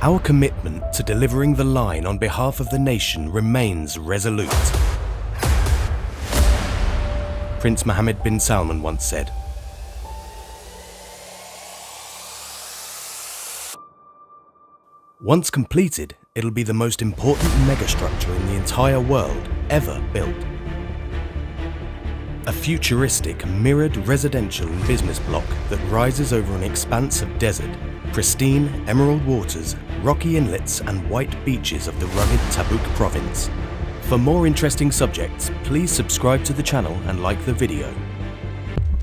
Our commitment to delivering the line on behalf of the nation remains resolute. Prince Mohammed bin Salman once said. Once completed, it'll be the most important megastructure in the entire world ever built. A futuristic, mirrored residential and business block that rises over an expanse of desert, pristine emerald waters, rocky inlets and white beaches of the rugged Tabuk province. For more interesting subjects, please subscribe to the channel and like the video.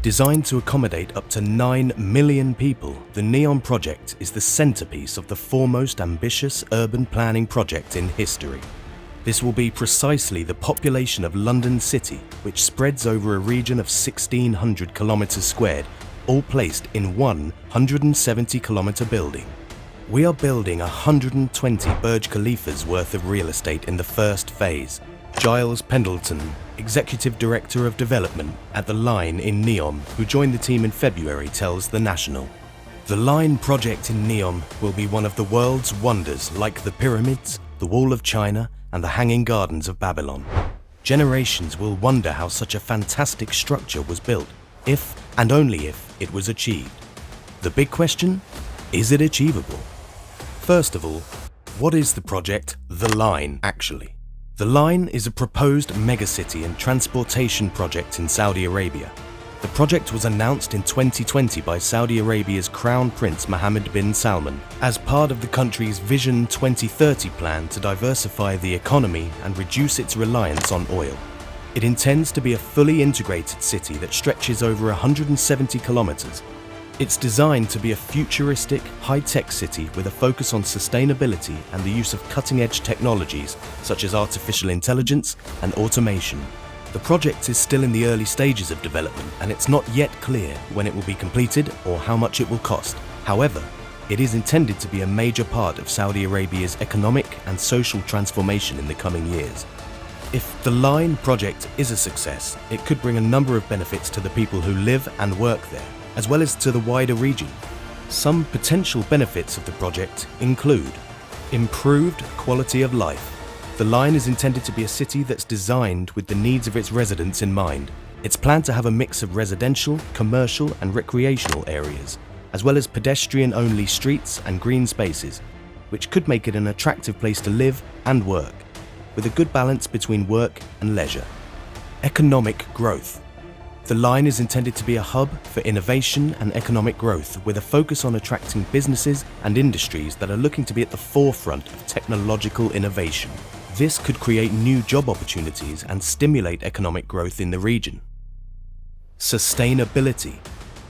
Designed to accommodate up to 9 million people, the NEOM project is the centerpiece of the foremost ambitious urban planning project in history. This will be precisely the population of London City, which spreads over a region of 1,600 kilometers squared, all placed in one 170-kilometer building. We are building 120 Burj Khalifas worth of real estate in the first phase. Giles Pendleton, Executive Director of Development at The Line in NEOM, who joined the team in February, tells The National. The Line project in NEOM will be one of the world's wonders, like the pyramids, the Wall of China, and the Hanging Gardens of Babylon. Generations will wonder how such a fantastic structure was built, if and only if it was achieved. The big question, is it achievable? First of all, what is the project The Line actually? The Line is a proposed megacity and transportation project in Saudi Arabia. The project was announced in 2020 by Saudi Arabia's Crown Prince Mohammed bin Salman as part of the country's Vision 2030 plan to diversify the economy and reduce its reliance on oil. It intends to be a fully integrated city that stretches over 170 kilometers. It's designed to be a futuristic, high-tech city with a focus on sustainability and the use of cutting-edge technologies such as artificial intelligence and automation. The project is still in the early stages of development and it's not yet clear when it will be completed or how much it will cost. However, it is intended to be a major part of Saudi Arabia's economic and social transformation in the coming years. If the Line project is a success, it could bring a number of benefits to the people who live and work there, as well as to the wider region. Some potential benefits of the project include improved quality of life. The Line is intended to be a city that's designed with the needs of its residents in mind. It's planned to have a mix of residential, commercial and recreational areas, as well as pedestrian-only streets and green spaces, which could make it an attractive place to live and work, with a good balance between work and leisure. Economic growth. The Line is intended to be a hub for innovation and economic growth with a focus on attracting businesses and industries that are looking to be at the forefront of technological innovation. This could create new job opportunities and stimulate economic growth in the region. Sustainability.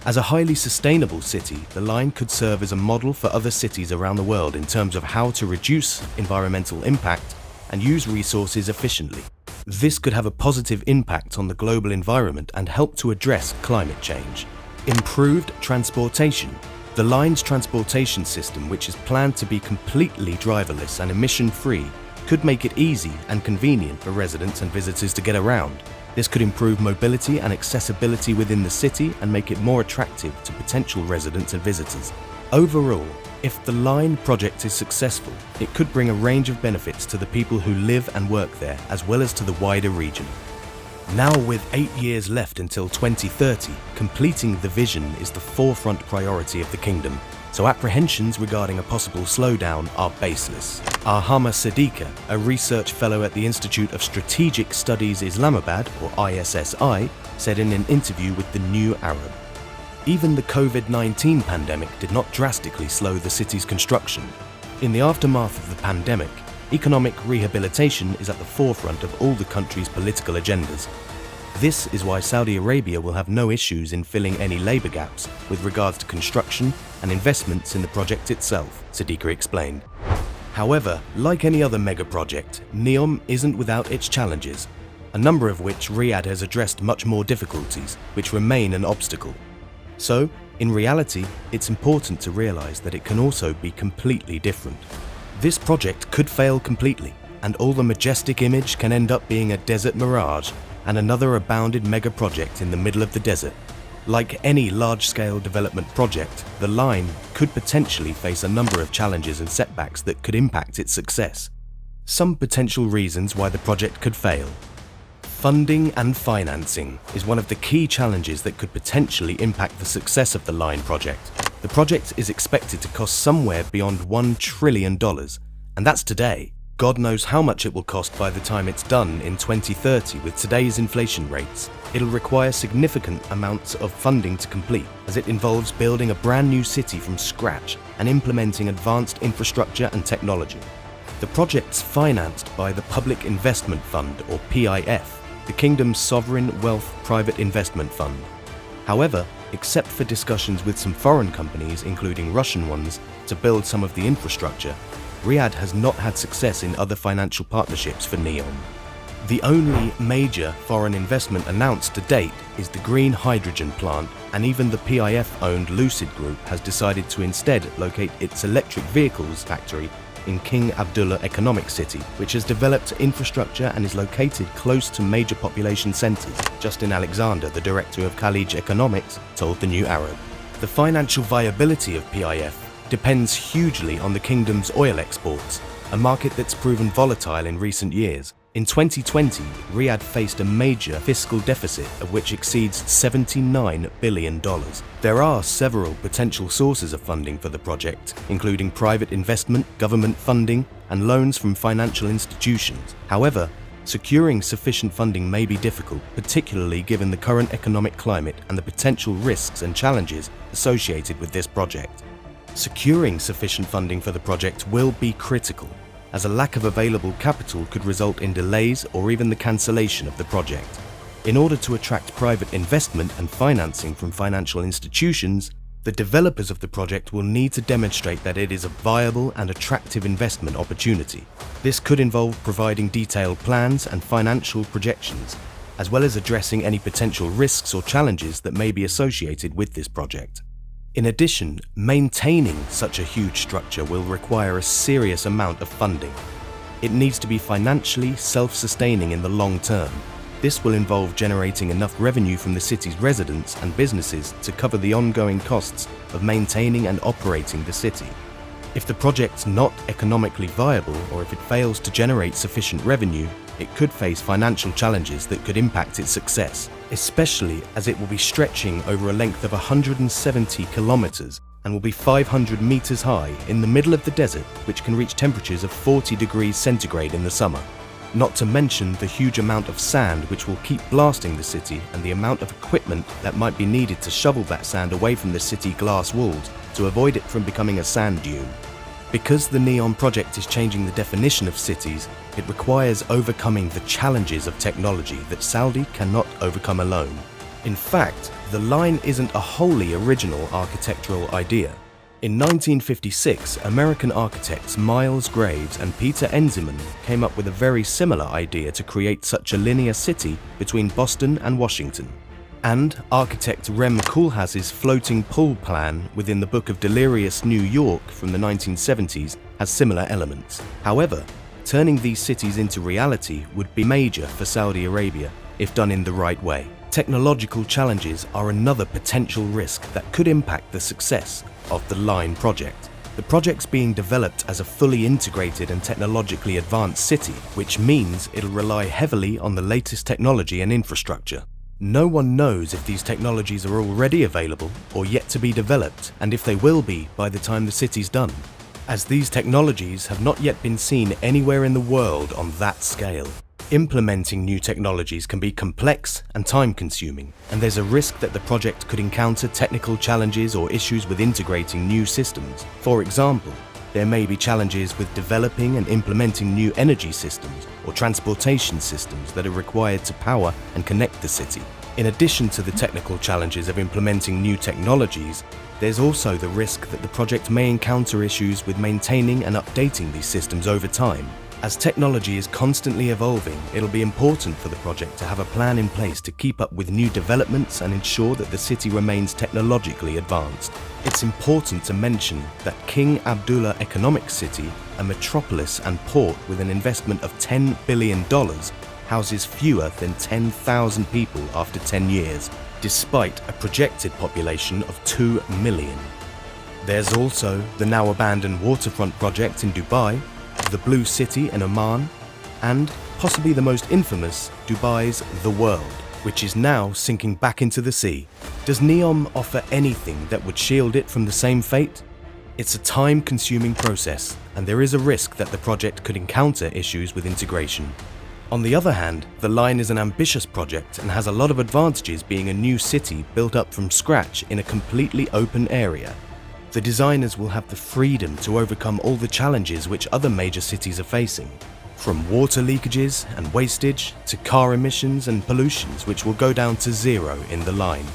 As a highly sustainable city, the Line could serve as a model for other cities around the world in terms of how to reduce environmental impact and use resources efficiently. This could have a positive impact on the global environment and help to address climate change. Improved transportation. The Line's transportation system, which is planned to be completely driverless and emission-free, could make it easy and convenient for residents and visitors to get around. This could improve mobility and accessibility within the city and make it more attractive to potential residents and visitors. Overall, if the Line project is successful, it could bring a range of benefits to the people who live and work there, as well as to the wider region. Now, with 8 years left until 2030, completing the vision is the forefront priority of the kingdom, so apprehensions regarding a possible slowdown are baseless. Ahama Siddiqa, a research fellow at the Institute of Strategic Studies Islamabad, or ISSI, said in an interview with the New Arab. Even the COVID-19 pandemic did not drastically slow the city's construction. In the aftermath of the pandemic, economic rehabilitation is at the forefront of all the country's political agendas. This is why Saudi Arabia will have no issues in filling any labour gaps with regards to construction and investments in the project itself, Siddiqa explained. However, like any other mega project, NEOM isn't without its challenges, a number of which Riyadh has addressed much more difficulties, which remain an obstacle. So, in reality, it's important to realise that it can also be completely different. This project could fail completely, and all the majestic image can end up being a desert mirage and another abounded mega project in the middle of the desert. Like any large-scale development project, the line could potentially face a number of challenges and setbacks that could impact its success. Some potential reasons why the project could fail. Funding and financing is one of the key challenges that could potentially impact the success of the line project. The project is expected to cost somewhere beyond $1 trillion, and that's today. God knows how much it will cost by the time it's done in 2030 with today's inflation rates. It'll require significant amounts of funding to complete, as it involves building a brand new city from scratch and implementing advanced infrastructure and technology. The project's financed by the Public Investment Fund, or PIF, the Kingdom's sovereign wealth private investment fund. However, except for discussions with some foreign companies, including Russian ones, to build some of the infrastructure, Riyadh has not had success in other financial partnerships for NEOM. The only major foreign investment announced to date is the green hydrogen plant, and even the PIF-owned Lucid Group has decided to instead locate its electric vehicles factory in King Abdullah Economic City, which has developed infrastructure and is located close to major population centres. Justin Alexander, the director of Khalij Economics, told The New Arab. The financial viability of PIF depends hugely on the kingdom's oil exports, a market that's proven volatile in recent years. In 2020, Riyadh faced a major fiscal deficit of which exceeds $79 billion. There are several potential sources of funding for the project, including private investment, government funding, and loans from financial institutions. However, securing sufficient funding may be difficult, particularly given the current economic climate and the potential risks and challenges associated with this project. Securing sufficient funding for the project will be critical, as a lack of available capital could result in delays or even the cancellation of the project. In order to attract private investment and financing from financial institutions, the developers of the project will need to demonstrate that it is a viable and attractive investment opportunity. This could involve providing detailed plans and financial projections, as well as addressing any potential risks or challenges that may be associated with this project. In addition, maintaining such a huge structure will require a serious amount of funding. It needs to be financially self-sustaining in the long term. This will involve generating enough revenue from the city's residents and businesses to cover the ongoing costs of maintaining and operating the city. If the project's not economically viable, or if it fails to generate sufficient revenue, it could face financial challenges that could impact its success, especially as it will be stretching over a length of 170 kilometers and will be 500 meters high in the middle of the desert, which can reach temperatures of 40 degrees centigrade in the summer. Not to mention the huge amount of sand which will keep blasting the city, and the amount of equipment that might be needed to shovel that sand away from the city glass walls to avoid it from becoming a sand dune. Because the NEOM project is changing the definition of cities, it requires overcoming the challenges of technology that Saudi cannot overcome alone. In fact, the line isn't a wholly original architectural idea. In 1956, American architects Miles Graves and Peter Enziman came up with a very similar idea to create such a linear city between Boston and Washington. And architect Rem Koolhaas's floating pool plan within the Book of Delirious New York from the 1970s has similar elements. However, turning these cities into reality would be major for Saudi Arabia if done in the right way. Technological challenges are another potential risk that could impact the success of the Line project. The project's being developed as a fully integrated and technologically advanced city, which means it'll rely heavily on the latest technology and infrastructure. No one knows if these technologies are already available or yet to be developed, and if they will be by the time the city's done, as these technologies have not yet been seen anywhere in the world on that scale. Implementing new technologies can be complex and time-consuming, and there's a risk that the project could encounter technical challenges or issues with integrating new systems. For example, there may be challenges with developing and implementing new energy systems or transportation systems that are required to power and connect the city. In addition to the technical challenges of implementing new technologies, there's also the risk that the project may encounter issues with maintaining and updating these systems over time. As technology is constantly evolving, it'll be important for the project to have a plan in place to keep up with new developments and ensure that the city remains technologically advanced. It's important to mention that King Abdullah Economic City, a metropolis and port with an investment of $10 billion, houses fewer than 10,000 people after 10 years. despite a projected population of 2 million. There's also the now abandoned waterfront project in Dubai, the Blue City in Oman, and possibly the most infamous, Dubai's The World, which is now sinking back into the sea. Does NEOM offer anything that would shield it from the same fate? It's a time-consuming process, and there is a risk that the project could encounter issues with integration. On the other hand, the line is an ambitious project and has a lot of advantages, being a new city built up from scratch in a completely open area. The designers will have the freedom to overcome all the challenges which other major cities are facing, from water leakages and wastage to car emissions and pollutions, which will go down to zero in the line.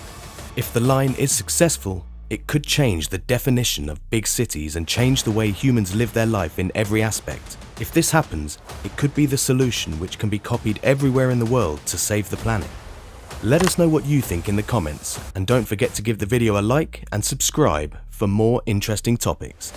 If the line is successful, it could change the definition of big cities and change the way humans live their life in every aspect. If this happens, it could be the solution which can be copied everywhere in the world to save the planet. Let us know what you think in the comments, and don't forget to give the video a like and subscribe for more interesting topics.